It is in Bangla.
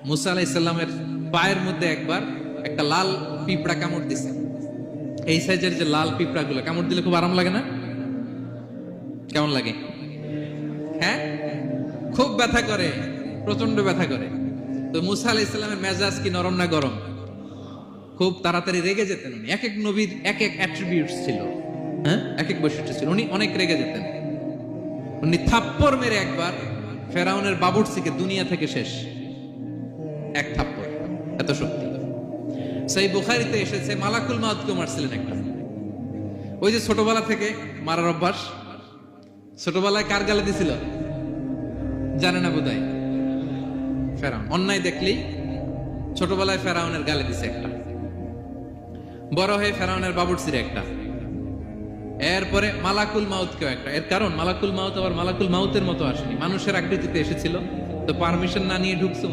মুসা আলাইহিস সালামের পায়ের মধ্যে একবার একটা লাল পিঁপড়া কামড় দিছে। এই সাইজের যে লাল পিঁপড়া গুলো কামড় দিলে খুব আরাম লাগে না? কেমন লাগে? হ্যাঁ, খুব ব্যথা করে, প্রচন্ড ব্যথা করে। তো মুসা আলাইহিস সালামের মেজাজ কি নরম না গরম? খুব তাড়াতাড়ি রেগে যেতেন উনি। এক এক নবীর এক এক অ্যাট্রিবিউটস ছিল, হ্যাঁ, এক এক বৈশিষ্ট্য ছিল। উনি অনেক রেগে যেতেন। উনি থাপ্পড় মেরে একবার ফেরাউনের বাবুর্চিকে দুনিয়া থেকে শেষ, এক থাপ্পড়, এত শক্তি। সেই বুখারীতে এসেছে মালাকুল মাউতকে মারছিলেন একবার। ওই যে ছোটবেলা থেকে মারার অভ্যাস, ছোটবেলায় কার গালে দিছিল জানে না বোধহয়? ফেরাউন। অন্যায় দেখলেই ছোটবেলায় ফেরাউনের গালে দিছে একটা, বড় হয়ে ফেরাউনের বাবুর্চির একটা, এরপরে মালাকুল মাউতকেও একটা। এর কারণ মালাকুল মাউত আবার মালাকুল মাউতের মতো আসেনি, মানুষের আকৃতিতে এসেছিল। তো পারমিশন না নিয়ে ঢুকছে